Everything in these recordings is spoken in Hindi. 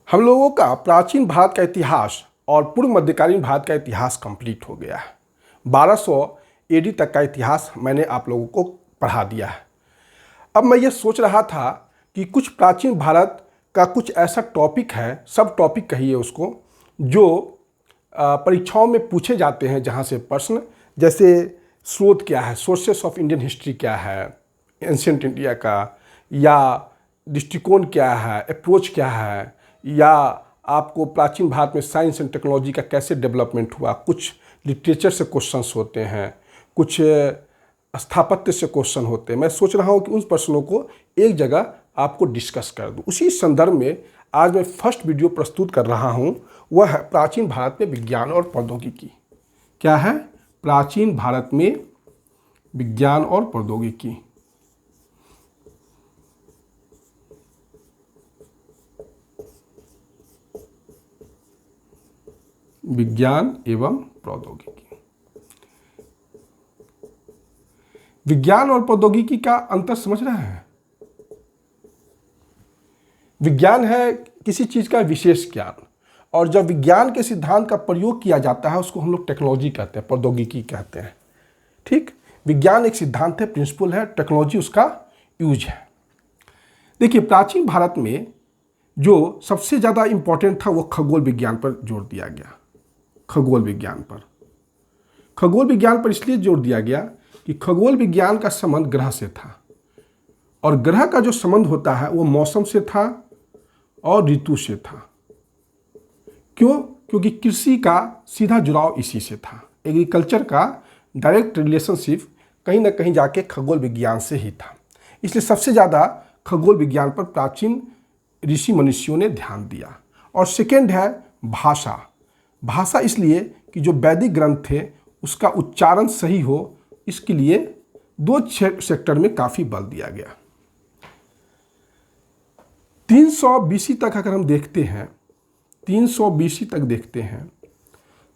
हम लोगों का प्राचीन भारत का इतिहास और पूर्व मध्यकालीन भारत का इतिहास कंप्लीट हो गया है। 1200 एडी तक का इतिहास मैंने आप लोगों को पढ़ा दिया है। अब मैं ये सोच रहा था कि कुछ प्राचीन भारत का कुछ ऐसा टॉपिक है, सब टॉपिक कहिए उसको, जो परीक्षाओं में पूछे जाते हैं, जहाँ से प्रश्न जैसे स्रोत क्या है, सोर्सेस ऑफ इंडियन हिस्ट्री क्या है एंशिएंट इंडिया का, या दृष्टिकोण क्या है, अप्रोच क्या है, या आपको प्राचीन भारत में साइंस एंड टेक्नोलॉजी का कैसे डेवलपमेंट हुआ, कुछ लिटरेचर से क्वेश्चंस होते हैं, कुछ स्थापत्य से क्वेश्चन होते हैं। मैं सोच रहा हूँ कि उन प्रश्नों को एक जगह आपको डिस्कस कर दूँ। उसी संदर्भ में आज मैं फर्स्ट वीडियो प्रस्तुत कर रहा हूँ, वह है प्राचीन भारत में विज्ञान और प्रौद्योगिकी। क्या है? प्राचीन भारत में विज्ञान और प्रौद्योगिकी। विज्ञान एवं प्रौद्योगिकी। विज्ञान और प्रौद्योगिकी का अंतर समझ रहे हैं? विज्ञान है किसी चीज का विशेष ज्ञान, और जब विज्ञान के सिद्धांत का प्रयोग किया जाता है उसको हम लोग टेक्नोलॉजी कहते हैं, प्रौद्योगिकी कहते हैं। ठीक, विज्ञान एक सिद्धांत है, प्रिंसिपल है, टेक्नोलॉजी उसका यूज है। देखिए, प्राचीन भारत में जो सबसे ज़्यादा इंपॉर्टेंट था वो खगोल विज्ञान पर जोर दिया गया। खगोल विज्ञान पर, खगोल विज्ञान पर इसलिए जोर दिया गया कि खगोल विज्ञान का संबंध ग्रह से था, और ग्रह का जो संबंध होता है वो मौसम से था और ऋतु से था। क्यों? क्योंकि कृषि का सीधा जुड़ाव इसी से था। एग्रीकल्चर का डायरेक्ट रिलेशनशिप कहीं ना कहीं जाके खगोल विज्ञान से ही था। इसलिए सबसे ज़्यादा खगोल विज्ञान पर प्राचीन ऋषि मनुष्यों ने ध्यान दिया। और सेकेंड है भाषा। भाषा इसलिए कि जो वैदिक ग्रंथ थे उसका उच्चारण सही हो, इसके लिए दो सेक्टर में काफ़ी बल दिया गया। 300 बीसी तक अगर हम देखते हैं, 300 बीसी तक देखते हैं,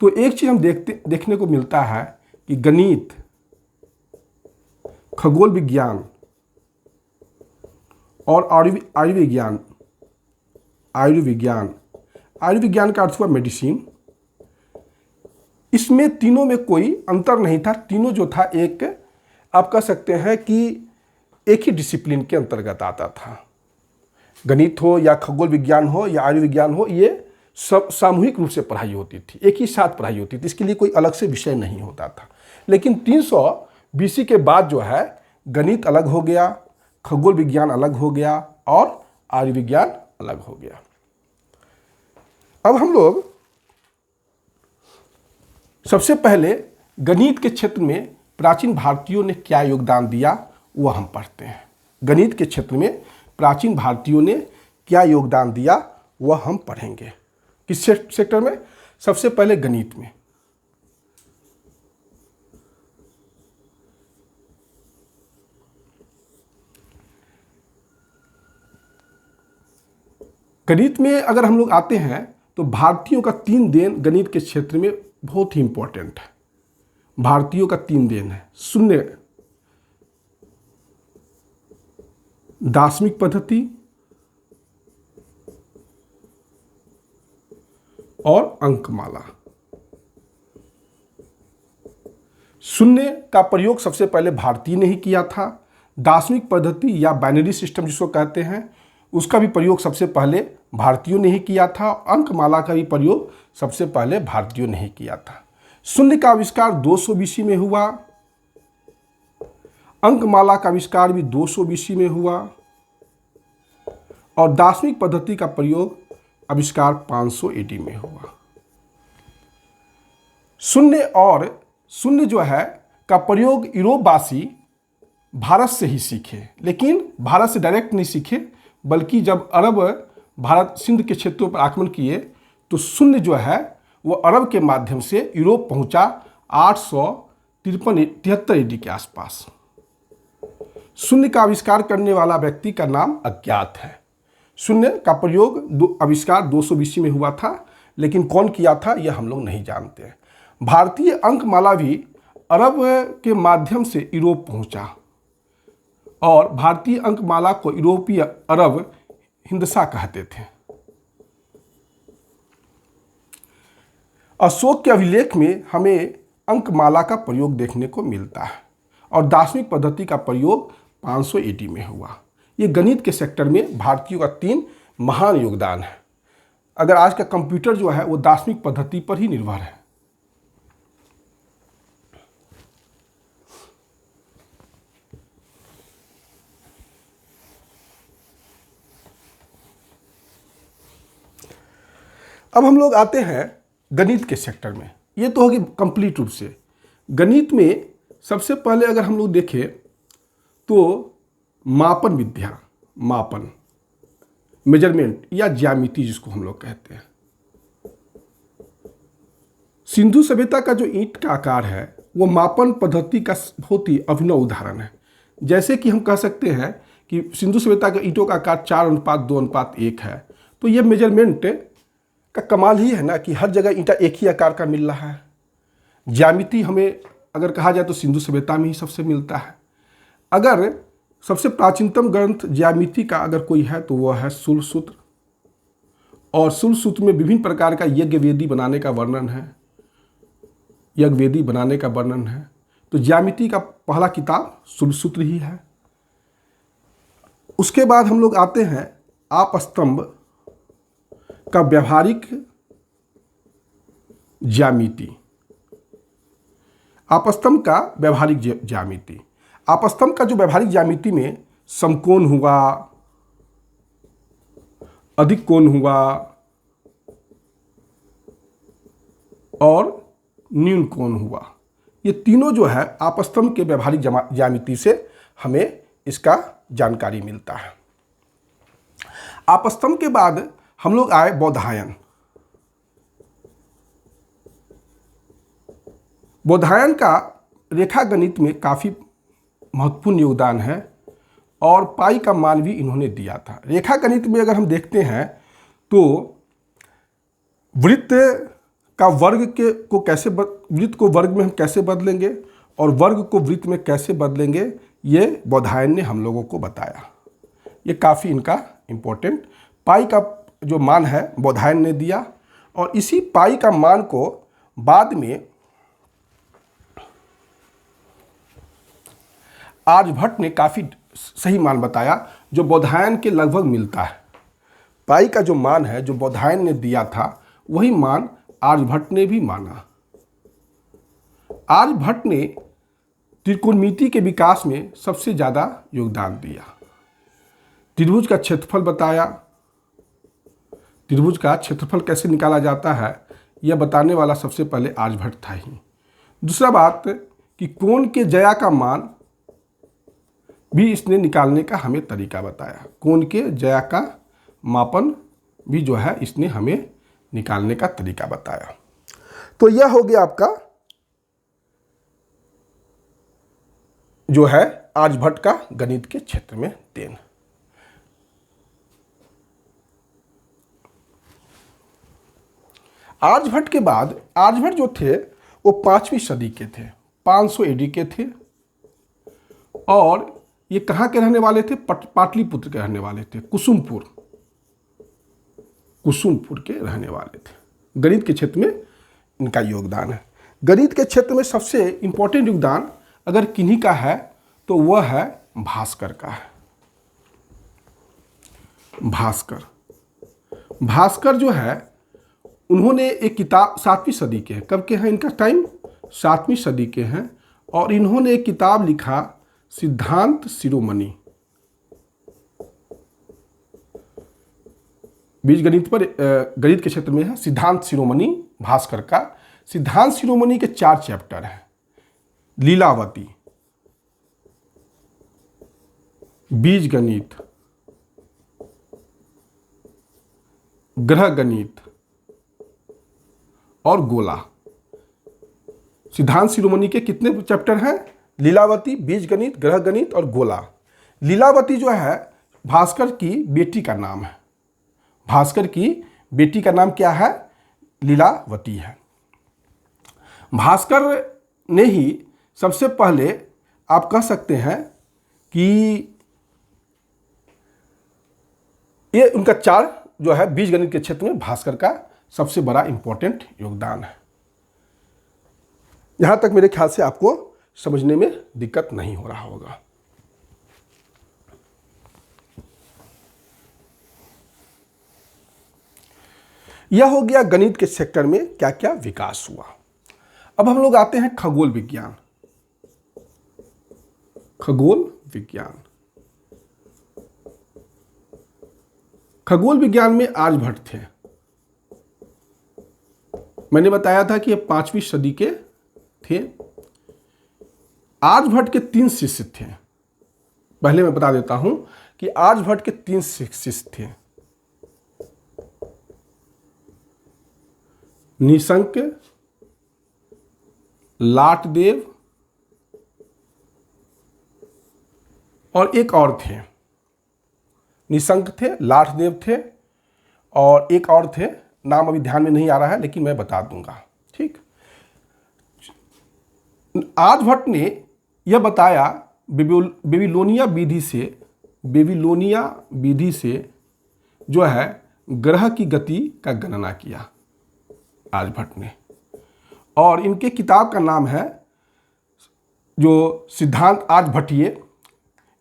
तो एक चीज़ हम देखने को मिलता है कि गणित, खगोल विज्ञान और आयुर्विज्ञान, आयुर्विज्ञान का अर्थ हुआ मेडिसिन, इसमें तीनों में कोई अंतर नहीं था। तीनों जो था एक, आप कह सकते हैं कि एक ही डिसिप्लिन के अंतर्गत आता था। गणित हो या खगोल विज्ञान हो या आयुर्विज्ञान हो, ये सब सामूहिक रूप से पढ़ाई होती थी, एक ही साथ पढ़ाई होती थी, इसके लिए कोई अलग से विषय नहीं होता था। लेकिन 300 बीसी के बाद जो है गणित अलग हो गया, खगोल विज्ञान अलग हो गया और आयुर्विज्ञान अलग हो गया। अब हम लोग सबसे पहले गणित के क्षेत्र में प्राचीन भारतीयों ने क्या योगदान दिया वह हम पढ़ते हैं। गणित के क्षेत्र में प्राचीन भारतीयों ने क्या योगदान दिया वह हम पढ़ेंगे। किस सेक्टर में? सबसे पहले गणित में। गणित में अगर हम लोग आते हैं तो भारतीयों का 3 देन गणित के क्षेत्र में बहुत ही इंपॉर्टेंट है। भारतीयों का 3 देन है: शून्य, दार्शनिक पद्धति और अंकमाला। शून्य का प्रयोग सबसे पहले भारतीय ने ही किया था। दार्शनिक पद्धति या बाइनरी सिस्टम जिसको कहते हैं, उसका भी प्रयोग सबसे पहले भारतीयों ने ही किया था। अंकमाला का भी प्रयोग सबसे पहले भारतीयों ने ही किया था। शून्य का आविष्कार 200 बीसी में हुआ, अंकमाला का आविष्कार भी 200 बीसी में हुआ, और दार्शनिक पद्धति का प्रयोग आविष्कार 500 एडी में हुआ। शून्य जो है का प्रयोग यूरोपवासी भारत से ही सीखे, लेकिन भारत से डायरेक्ट नहीं सीखे, बल्कि जब अरब भारत सिंध के क्षेत्रों पर आक्रमण किए तो शून्य जो है वो अरब के माध्यम से यूरोप पहुंचा 853-73 एडी के आसपास। शून्य का आविष्कार करने वाला व्यक्ति का नाम अज्ञात है। शून्य का प्रयोग आविष्कार 200 बीसी में हुआ था, लेकिन कौन किया था यह हम लोग नहीं जानते। भारतीय अंकमाला भी अरब के माध्यम से यूरोप पहुंचा, और भारतीय अंकमाला को यूरोपीय अरब हिंदसा कहते थे। अशोक के अभिलेख में हमें अंकमाला का प्रयोग देखने को मिलता है और दार्शनिक पद्धति का प्रयोग 500 AD में हुआ। ये गणित के सेक्टर में भारतीयों का 3 महान योगदान है। अगर आज का कंप्यूटर जो है वो दार्शनिक पद्धति पर ही निर्भर है। अब हम लोग आते हैं गणित के सेक्टर में। ये तो होगी कंप्लीट रूप से। गणित में सबसे पहले अगर हम लोग देखें तो मापन विद्या, मापन, मेजरमेंट या ज्यामिति जिसको हम लोग कहते हैं। सिंधु सभ्यता का जो ईंट का आकार है वो मापन पद्धति का बहुत ही अभिनव उदाहरण है। जैसे कि हम कह सकते हैं कि सिंधु सभ्यता के ईंटों का आकार 4:2:1 है। तो ये मेजरमेंट का कमाल ही है ना कि हर जगह ईंटा एक ही आकार का मिल रहा है। ज्यामिति हमें अगर कहा जाए तो सिंधु सभ्यता में ही सबसे मिलता है। अगर सबसे प्राचीनतम ग्रंथ ज्यामिति का अगर कोई है तो वह है शूलसूत्र, और शूलसूत्र में विभिन्न प्रकार का यज्ञ वेदी बनाने का वर्णन है, यज्ञ वेदी बनाने का वर्णन है। तो ज्यामिति का पहला किताब शूलसूत्र ही है। उसके बाद हम लोग आते हैं आपस्तंभ का व्यवहारिक ज्यामिति, आपस्तंभ का व्यवहारिक ज्यामिति। आपस्तंभ का जो व्यवहारिक ज्यामिति में समकोण हुआ, अधिक कोण हुआ और न्यून कोण हुआ, ये तीनों जो है आपस्तंभ के व्यवहारिक ज्यामिति से हमें इसका जानकारी मिलता है। आपस्तंभ के बाद हम लोग आए बौधायन। बौधायन का रेखा गणित में काफ़ी महत्वपूर्ण योगदान है और पाई का मान भी इन्होंने दिया था। रेखा गणित में अगर हम देखते हैं तो वृत्त का वर्ग वृत्त को वर्ग में हम कैसे बदलेंगे और वर्ग को वृत्त में कैसे बदलेंगे, ये बौधायन ने हम लोगों को बताया। ये काफ़ी इनका इम्पोर्टेंट, पाई का जो मान है बौधायन ने दिया, और इसी पाई का मान को बाद में आर्यभट्ट ने काफ़ी सही मान बताया जो बौधायन के लगभग मिलता है। पाई का जो मान है जो बौधायन ने दिया था वही मान आर्यभट्ट ने भी माना। आर्यभट्ट ने त्रिकोणमिति के विकास में सबसे ज़्यादा योगदान दिया। त्रिभुज का क्षेत्रफल बताया, त्रिभुज का क्षेत्रफल कैसे निकाला जाता है यह बताने वाला सबसे पहले आर्यभट्ट था ही। दूसरा बात कि कोण के ज्या का मान भी इसने निकालने का हमें तरीका बताया। कोण के ज्या का मापन भी जो है इसने हमें निकालने का तरीका बताया। तो यह हो गया आपका जो है आर्यभट्ट का गणित के क्षेत्र में देन। आर्यभट्ट के बाद आर्यभट्ट जो थे वो 5वीं सदी के थे, 500 AD के थे, और ये कहाँ के रहने वाले थे? पाटलिपुत्र के रहने वाले थे, कुसुमपुर के रहने वाले थे। गणित के क्षेत्र में इनका योगदान है। गणित के क्षेत्र में सबसे इम्पोर्टेंट योगदान अगर किन्हीं का है तो वह है भास्कर का है। भास्कर जो है उन्होंने एक किताब 7वीं सदी के हैं, कब के हैं इनका टाइम? 7वीं सदी के हैं, और इन्होंने एक किताब लिखा सिद्धांत शिरोमणि। बीज गणित पर गणित के क्षेत्र में है सिद्धांत शिरोमणि भास्कर का। सिद्धांत शिरोमणि के 4 चैप्टर हैं। लीलावती, बीज गणित, ग्रह गणित और गोला। सिद्धांत शिरोमणि के कितने चैप्टर हैं? लीलावती, बीज गणित, ग्रह गणित और गोला। लीलावती जो है भास्कर की बेटी का नाम है। भास्कर की बेटी का नाम क्या है? लीलावती है। भास्कर ने ही सबसे पहले आप कह सकते हैं कि ये उनका 4 जो है बीज गणित के क्षेत्र में भास्कर का सबसे बड़ा इंपॉर्टेंट योगदान है। यहां तक मेरे ख्याल से आपको समझने में दिक्कत नहीं हो रहा होगा। यह हो गया गणित के सेक्टर में क्या क्या विकास हुआ। अब हम लोग आते हैं खगोल विज्ञान। खगोल विज्ञान, खगोल विज्ञान में आर्यभट्ट थे। मैंने बताया था कि ये 5वीं सदी के थे। आर्यभट्ट के 3 शिष्य थे। पहले मैं बता देता हूं कि आर्यभट्ट के 3 शिष्य थे। निशंक, लाटदेव और एक और थे। निशंक थे, लाटदेव थे और एक और थे, नाम अभी ध्यान में नहीं आ रहा है लेकिन मैं बता दूंगा। ठीक, आर्यभट्ट ने यह बताया बेबीलोनिया विधि से जो है ग्रह की गति का गणना किया आर्यभट्ट ने। और इनके किताब का नाम है जो सिद्धांत आर्यभट्टीय,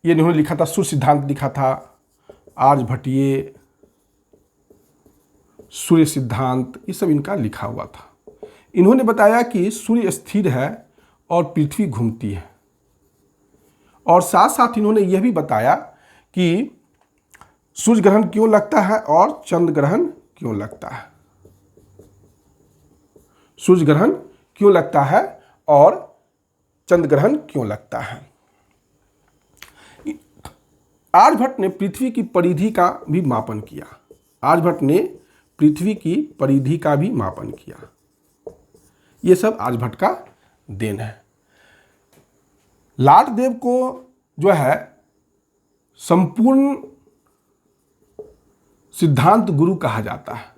ये इन्होंने लिखा था, सूर्य सिद्धांत लिखा था आर्यभट्टीय, सूर्य सिद्धांत, ये सब इनका लिखा हुआ था। इन्होंने बताया कि सूर्य स्थिर है और पृथ्वी घूमती है। और साथ साथ इन्होंने यह भी बताया कि सूर्य ग्रहण क्यों लगता है और चंद्र ग्रहण क्यों लगता है। सूर्य ग्रहण क्यों लगता है और चंद्र ग्रहण क्यों लगता है। आर्यभट्ट ने पृथ्वी की परिधि का भी मापन किया। आर्यभट्ट ने पृथ्वी की परिधि का भी मापन किया। ये सब आर्यभट्ट का देन है। लाटदेव को जो है संपूर्ण सिद्धांत गुरु कहा जाता है।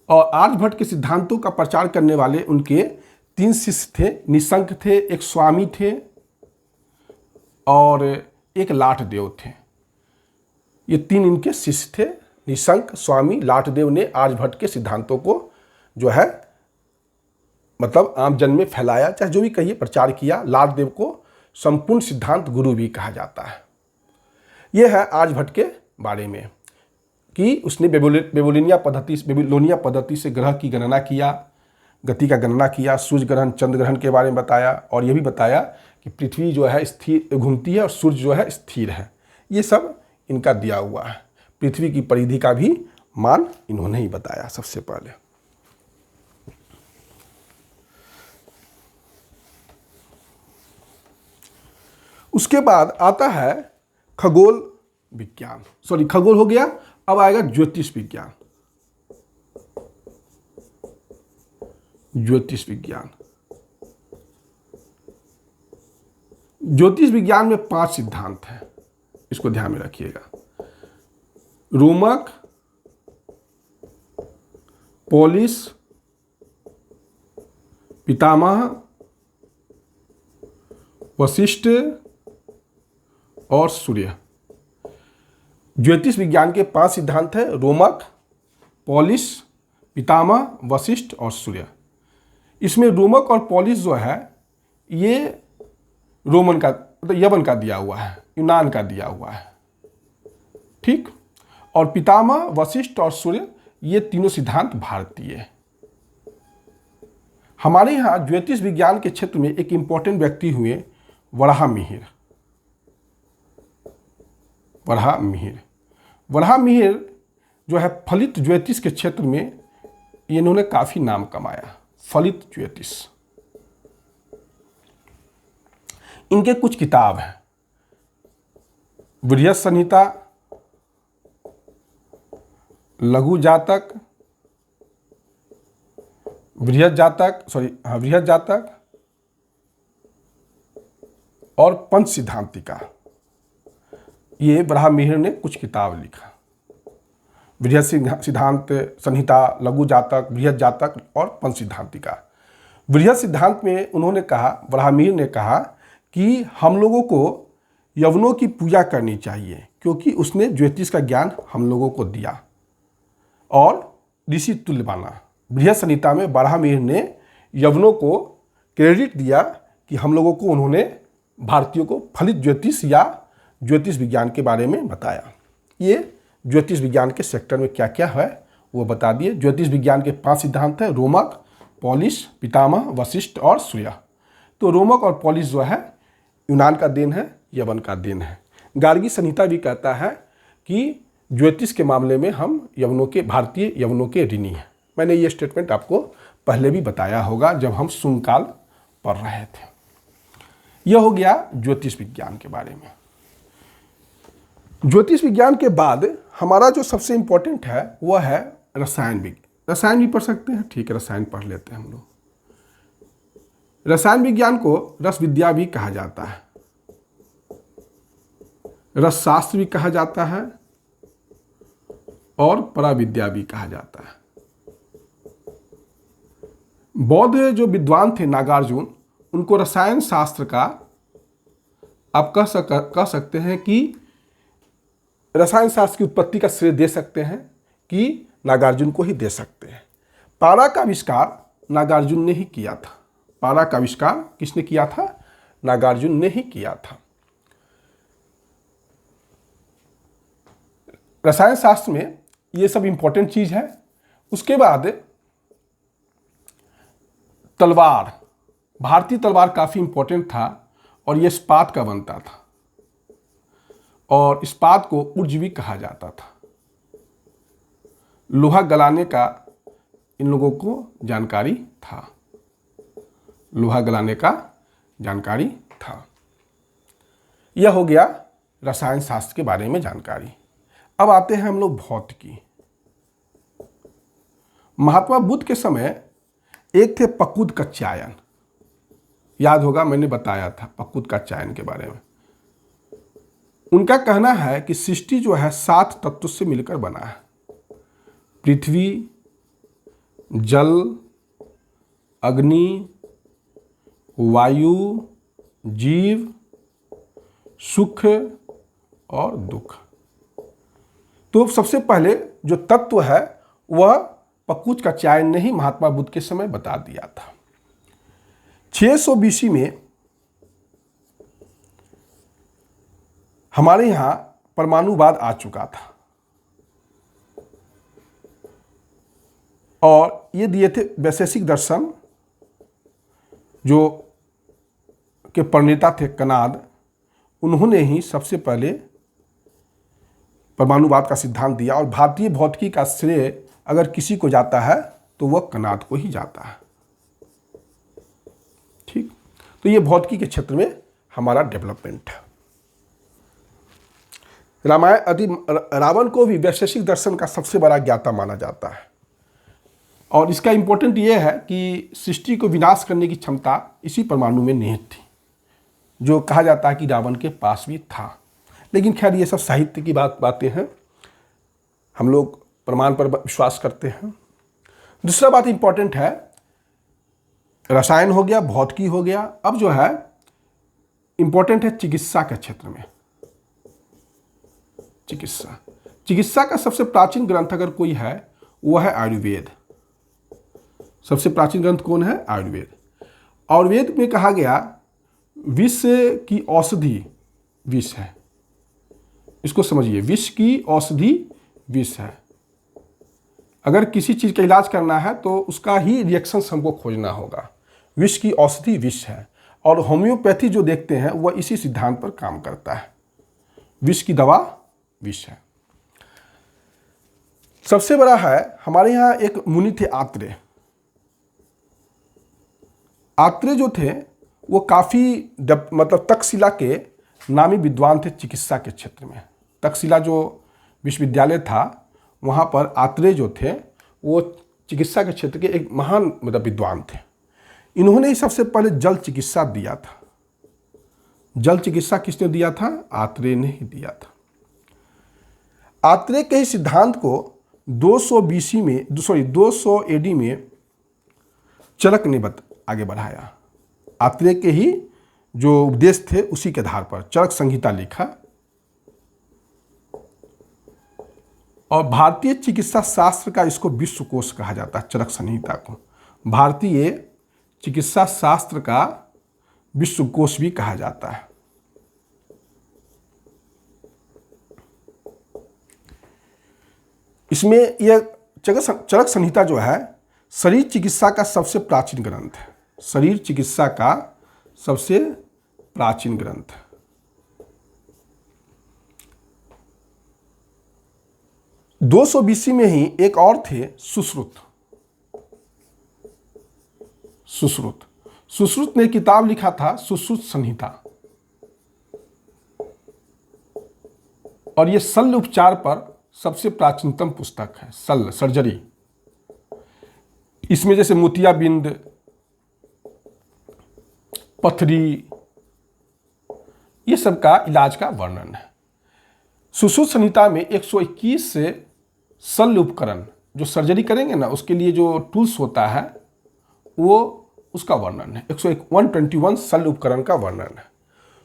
और आर्यभट्ट के सिद्धांतों का प्रचार करने वाले उनके 3 शिष्य थे। निशंक थे, एक स्वामी थे और एक लाटदेव थे। ये 3 इनके शिष्य थे। निशंक, स्वामी, लाटदेव ने आर्यभट्ट के सिद्धांतों को जो है मतलब आम जन में फैलाया, चाहे जो भी कहिए, प्रचार किया। लाटदेव को संपूर्ण सिद्धांत गुरु भी कहा जाता है। यह है आर्यभट्ट के बारे में कि उसने बेबीलोनिया पद्धति से ग्रह की गणना किया, गति का गणना किया, सूर्य ग्रहण, चंद्र ग्रहण के बारे में बताया और यह भी बताया कि पृथ्वी जो है स्थिर घूमती है और सूर्य जो है स्थिर है। ये सब इनका दिया हुआ है। पृथ्वी की परिधि का भी मान इन्होंने ही बताया सबसे पहले। उसके बाद आता है खगोल विज्ञान, सॉरी खगोल हो गया। अब आएगा ज्योतिष विज्ञान। ज्योतिष विज्ञान, ज्योतिष विज्ञान में 5 सिद्धांत हैं, इसको ध्यान में रखिएगा। रोमक, पॉलिस, पितामह, वशिष्ठ और सूर्य। ज्योतिष विज्ञान के 5 सिद्धांत हैं, रोमक, पॉलिस, पितामह, वशिष्ठ और सूर्य। इसमें रोमक और पॉलिस जो है ये रोमन का मतलब यवन का दिया हुआ है, यूनान का दिया हुआ है। ठीक, और पितामह, वशिष्ठ और सूर्य ये तीनों सिद्धांत भारतीय है। हमारे यहाँ ज्योतिष विज्ञान के क्षेत्र में एक इंपॉर्टेंट व्यक्ति हुए वराहमिहिर। वराहमिहिर जो है फलित ज्योतिष के क्षेत्र में इन्होंने काफी नाम कमाया। फलित ज्योतिष, इनके कुछ किताब हैं, बृहत संहिता, लघु जातक, बृहत जातक और पंच सिद्धांतिका। ये वराहमिहिर ने कुछ किताब लिखा। बृहत सिद्धांत संहिता, लघु जातक, बृहत जातक और पंच सिद्धांतिका। बृहत सिद्धांत में उन्होंने कहा, वराहमिहिर ने कहा कि हम लोगों को यवनों की पूजा करनी चाहिए क्योंकि उसने ज्योतिष का ज्ञान हम लोगों को दिया और ऋषि तुल्य माना। बृहत संहिता में वराहमिहिर ने यवनों को क्रेडिट दिया कि हम लोगों को उन्होंने भारतीयों को फलित ज्योतिष या ज्योतिष विज्ञान के बारे में बताया। ये ज्योतिष विज्ञान के सेक्टर में क्या क्या है वो बता दिए। ज्योतिष विज्ञान के 5 सिद्धांत हैं, रोमक, पॉलिश, पितामह, वशिष्ठ और सूर्य। तो रोमक और पॉलिश जो है यूनान का देन है, यवन का देन है। गार्गी संहिता भी कहता है कि ज्योतिष के मामले में हम यवनों के, भारतीय यवनों के ऋणी हैं। मैंने ये स्टेटमेंट आपको पहले भी बताया होगा जब हम शुंगकाल पढ़ रहे थे। यह हो गया ज्योतिष विज्ञान के बारे में। ज्योतिष विज्ञान के बाद हमारा जो सबसे इंपॉर्टेंट है वह है रसायन विज्ञान। रसायन भी पढ़ सकते हैं, ठीक है, रसायन पढ़ लेते हैं हम लोग। रसायन विज्ञान को रस विद्या भी कहा जाता है, रस शास्त्र भी कहा जाता है और पराविद्या भी कहा जाता है। बौद्ध जो विद्वान थे नागार्जुन, उनको रसायन शास्त्र का आप कह सकते हैं कि रसायन शास्त्र की उत्पत्ति का श्रेय दे सकते हैं कि नागार्जुन को ही दे सकते हैं। पारा का आविष्कार नागार्जुन ने ही किया था। पारा का आविष्कार किसने किया था? नागार्जुन ने ही किया था। रसायन शास्त्र में ये सब इंपॉर्टेंट चीज है। उसके बाद तलवार, भारतीय तलवार काफी इंपॉर्टेंट था और ये इस्पात का बनता था और इस्पात को ऊर्ज भी कहा जाता था। लोहा गलाने का इन लोगों को जानकारी था, लोहा गलाने का जानकारी था। यह हो गया रसायन शास्त्र के बारे में जानकारी। अब आते हैं हम लोग भौतिकी। महात्मा बुद्ध के समय एक थे पकुद कात्यायन, याद होगा मैंने बताया था पकुद कात्यायन के बारे में। उनका कहना है कि सृष्टि जो है 7 तत्वों से मिलकर बना है। पृथ्वी, जल, अग्नि, वायु, जीव, सुख और दुख। तो सबसे पहले जो तत्व है वह पकुद कात्यायन ने ही महात्मा बुद्ध के समय बता दिया था। 600 BC में हमारे यहाँ परमाणुवाद आ चुका था और ये दिए थे वैशेषिक दर्शन जो के प्रणेता थे कनाद। उन्होंने ही सबसे पहले परमाणुवाद का सिद्धांत दिया और भारतीय भौतिकी का श्रेय अगर किसी को जाता है तो वह कनाद को ही जाता है। ठीक, तो ये भौतिकी के क्षेत्र में हमारा डेवलपमेंट है। रावण को भी वैशेषिक दर्शन का सबसे बड़ा ज्ञाता माना जाता है और इसका इंपॉर्टेंट ये है कि सृष्टि को विनाश करने की क्षमता इसी परमाणु में निहित थी, जो कहा जाता है कि रावण के पास भी था। लेकिन खैर ये सब साहित्य की बातें हैं, हम लोग प्रमाण पर विश्वास करते हैं। दूसरा बात इंपॉर्टेंट है, रसायन हो गया, भौतिकी हो गया। अब जो है इंपॉर्टेंट है चिकित्सा के क्षेत्र में। चिकित्सा का सबसे प्राचीन ग्रंथ अगर कोई है वह है आयुर्वेद। सबसे प्राचीन ग्रंथ कौन है? आयुर्वेद। आयुर्वेद में कहा गया विष की औषधि विष है। इसको समझिए, विष की औषधि विष है। अगर किसी चीज का इलाज करना है तो उसका ही रिएक्शन हमको खोजना होगा। विष की औषधि विष है और होम्योपैथी जो देखते हैं वह इसी सिद्धांत पर काम करता है। विष की दवा विष है। सबसे बड़ा है हमारे यहाँ एक मुनि थे आत्रेय। आत्रेय जो थे वो काफी मतलब तक्षशिला के नामी विद्वान थे चिकित्सा के क्षेत्र में। तक्षशिला जो विश्वविद्यालय था वहाँ पर आत्रेय जो थे वो चिकित्सा के क्षेत्र के एक महान मतलब विद्वान थे। इन्होंने ही सबसे पहले जल चिकित्सा दिया था। जल चिकित्सा किसने दिया था? आत्रेय ने ही दिया था। आत्रेय के ही सिद्धांत को 200 AD में चरक ने आगे बढ़ाया। आत्रेय के ही जो उपदेश थे उसी के आधार पर चरक संहिता लिखा और भारतीय चिकित्सा शास्त्र का इसको विश्वकोश कहा जाता है। चरक संहिता को भारतीय चिकित्सा शास्त्र का विश्वकोश भी कहा जाता है। इसमें यह चरक संहिता जो है शरीर चिकित्सा का सबसे प्राचीन ग्रंथ है। शरीर चिकित्सा का सबसे प्राचीन ग्रंथ है। दो सौ BC में ही एक और थे सुश्रुत। सुश्रुत ने किताब लिखा था सुश्रुत संहिता, और यह शल्य उपचार पर सबसे प्राचीनतम पुस्तक है। शल्य सर्जरी, इसमें जैसे मोतियाबिंद, पथरी, ये सब का इलाज का वर्णन है। सुश्रुत संहिता में 121 से शल्य उपकरण, जो सर्जरी करेंगे ना उसके लिए जो टूल्स होता है वो उसका वर्णन है। 121 शल्य उपकरण का वर्णन है।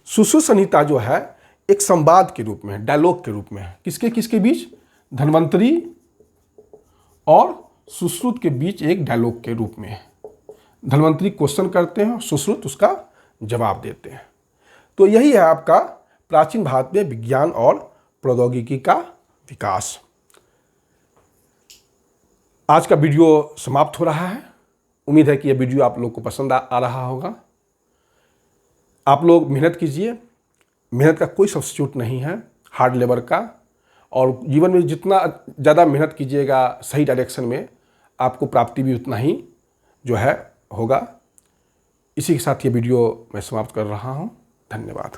सुश्रुत संहिता जो है एक संवाद के रूप में है, डायलॉग के रूप में है। किसके किसके बीच? धन्वंतरी और सुश्रुत के बीच एक डायलॉग के रूप में है। धन्वंतरी क्वेश्चन करते हैं और सुश्रुत उसका जवाब देते हैं। तो यही है आपका प्राचीन भारत में विज्ञान और प्रौद्योगिकी का विकास। आज का वीडियो समाप्त हो रहा है। उम्मीद है कि यह वीडियो आप लोग को पसंद आ रहा होगा। आप लोग मेहनत कीजिए, मेहनत का कोई सब्स्टिट्यूट नहीं है हार्ड लेबर का, और जीवन में जितना ज़्यादा मेहनत कीजिएगा सही डायरेक्शन में, आपको प्राप्ति भी उतना ही जो है होगा। इसी के साथ ये वीडियो मैं समाप्त कर रहा हूँ। धन्यवाद।